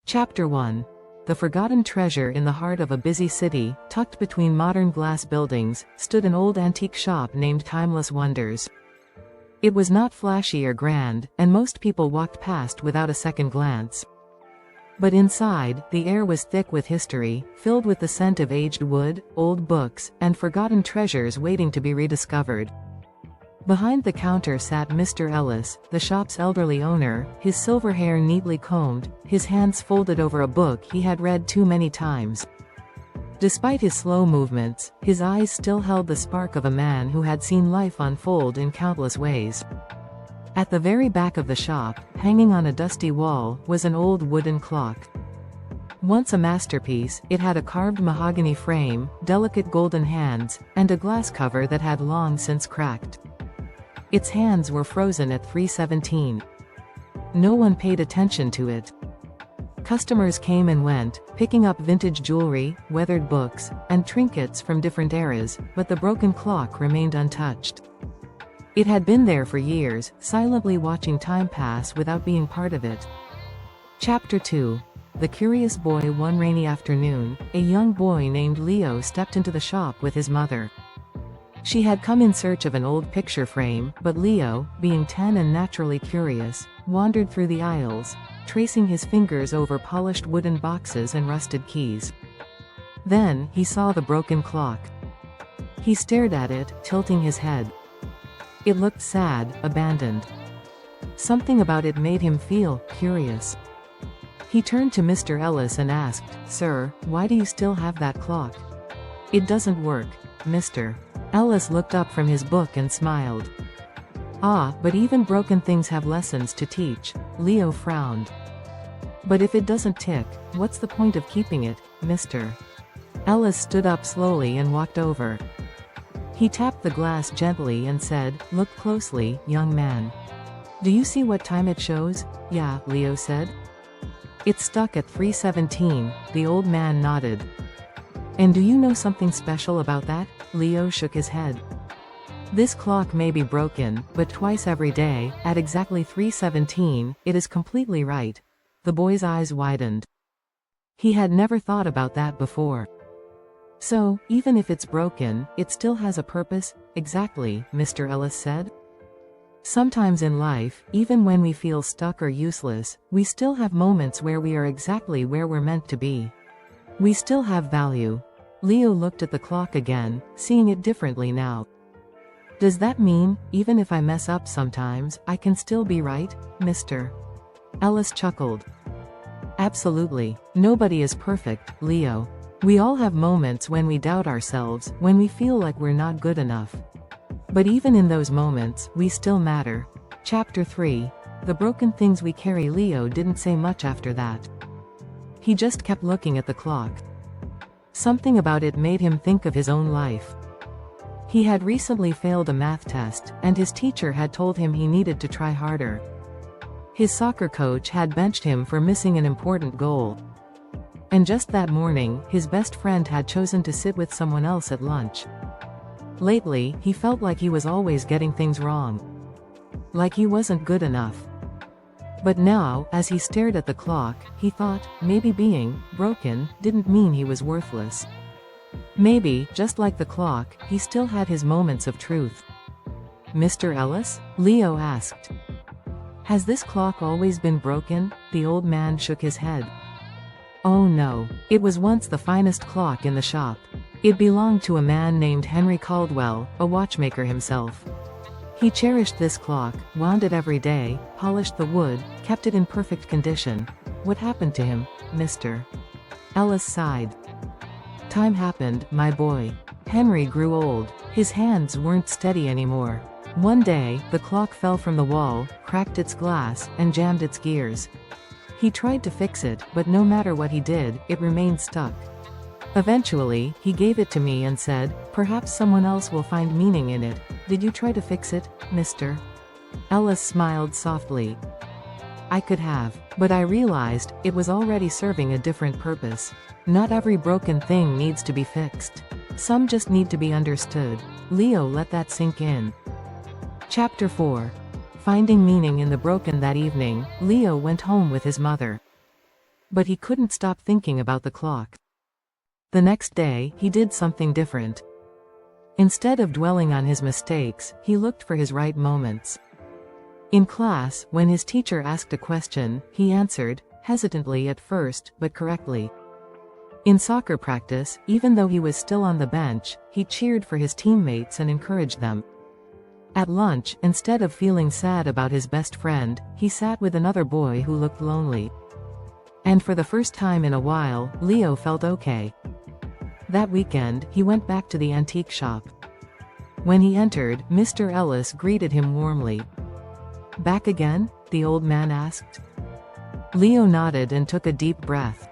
Chapter 1. The forgotten treasure. In the heart of a busy city, tucked between modern glass buildings, stood an old antique shop named Timeless Wonders. It was not flashy or grand, and most people walked past without a second glance. But inside, the air was thick with history, filled with the scent of aged wood, old books, and forgotten treasures waiting to be rediscovered. Behind the counter sat Mr. Ellis, the shop's elderly owner, his silver hair neatly combed, his hands folded over a book he had read too many times. Despite his slow movements, his eyes still held the spark of a man who had seen life unfold in countless ways. At the very back of the shop, hanging on a dusty wall, was an old wooden clock. Once a masterpiece, it had a carved mahogany frame, delicate golden hands, and a glass cover that had long since cracked. Its hands were frozen at 3:17. No one paid attention to it. Customers came and went, picking up vintage jewelry, weathered books, and trinkets from different eras, but the broken clock remained untouched. It had been there for years, silently watching time pass without being part of it. Chapter 2. The Curious Boy. One rainy afternoon, a young boy named Leo stepped into the shop with his mother. She had come in search of an old picture frame, but Leo, being 10 and naturally curious, wandered through the aisles, tracing his fingers over polished wooden boxes and rusted keys. Then, he saw the broken clock. He stared at it, tilting his head. It looked sad, abandoned. Something about it made him feel curious. He turned to Mr. Ellis and asked, "Sir, why do you still have that clock?" "It doesn't work, Mr. Ellis looked up from his book and smiled. "Ah, but even broken things have lessons to teach," Leo frowned. "But if it doesn't tick, what's the point of keeping it, Mr. Ellis stood up slowly and walked over. He tapped the glass gently and said, "Look closely, young man. Do you see what time it shows?" "Yeah," Leo said. "It's stuck at 3:17, the old man nodded. "And do you know something special about that?" Leo shook his head. "This clock may be broken, but twice every day, at exactly 3:17, it is completely right." The boy's eyes widened. He had never thought about that before. "So, even if it's broken, it still has a purpose?" "Exactly," Mr. Ellis said. "Sometimes in life, even when we feel stuck or useless, we still have moments where we are exactly where we're meant to be. We still have value." Leo looked at the clock again, seeing it differently now. "Does that mean, even if I mess up sometimes, I can still be right, Mr. Ellis chuckled. "Absolutely. Nobody is perfect, Leo. We all have moments when we doubt ourselves, when we feel like we're not good enough. But even in those moments, we still matter." Chapter 3. The Broken Things We Carry. Leo didn't say much after that. He just kept looking at the clock. Something about it made him think of his own life. He had recently failed a math test, and his teacher had told him he needed to try harder. His soccer coach had benched him for missing an important goal. And just that morning, his best friend had chosen to sit with someone else at lunch. Lately, he felt like he was always getting things wrong. Like he wasn't good enough. But now, as he stared at the clock, he thought, maybe being broken didn't mean he was worthless. Maybe, just like the clock, he still had his moments of truth. "Mr. Ellis?" Leo asked. "Has this clock always been broken?" The old man shook his head. "Oh no. It was once the finest clock in the shop. It belonged to a man named Henry Caldwell, a watchmaker himself. He cherished this clock, wound it every day, polished the wood, kept it in perfect condition." "What happened to him, Mr. Ellis sighed. "Time happened, my boy. Henry grew old. His hands weren't steady anymore. One day, the clock fell from the wall, cracked its glass, and jammed its gears. He tried to fix it, but no matter what he did, it remained stuck. Eventually, he gave it to me and said, 'Perhaps someone else will find meaning in it.' Did you try to fix it, Mr. Ellis smiled softly. "I could have. But I realized, it was already serving a different purpose. Not every broken thing needs to be fixed. Some just need to be understood." Leo let that sink in. Chapter 4. Finding meaning in the broken. That evening, Leo went home with his mother. But he couldn't stop thinking about the clock. The next day, he did something different. Instead of dwelling on his mistakes, he looked for his right moments. In class, when his teacher asked a question, he answered, hesitantly at first, but correctly. In soccer practice, even though he was still on the bench, he cheered for his teammates and encouraged them. At lunch, instead of feeling sad about his best friend, he sat with another boy who looked lonely. And for the first time in a while, Leo felt okay. That weekend, he went back to the antique shop. When he entered, Mr. Ellis greeted him warmly. "Back again?" the old man asked. Leo nodded and took a deep breath.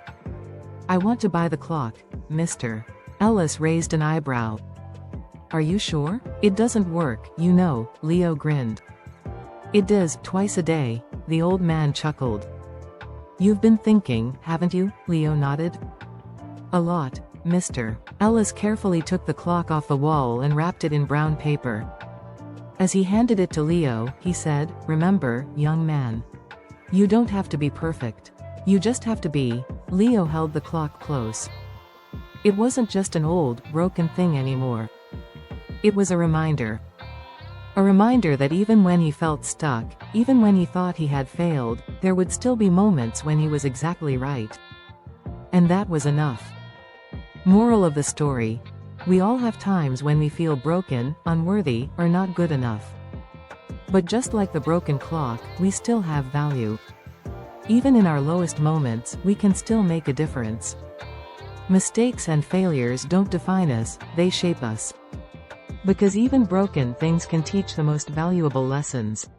"I want to buy the clock, Mr. Ellis raised an eyebrow. "Are you sure? It doesn't work, you know," Leo grinned. "It does, twice a day," the old man chuckled. "You've been thinking, haven't you?" Leo nodded. "A lot, Mr. Ellis carefully took the clock off the wall and wrapped it in brown paper. As he handed it to Leo, he said, "Remember, young man. You don't have to be perfect. You just have to be." Leo held the clock close. It wasn't just an old, broken thing anymore. It was a reminder. A reminder that even when he felt stuck, even when he thought he had failed, there would still be moments when he was exactly right. And that was enough. Moral of the story: we all have times when we feel broken, unworthy, or not good enough. But just like the broken clock, we still have value. Even in our lowest moments, we can still make a difference. Mistakes and failures don't define us, they shape us. Because even broken things can teach the most valuable lessons.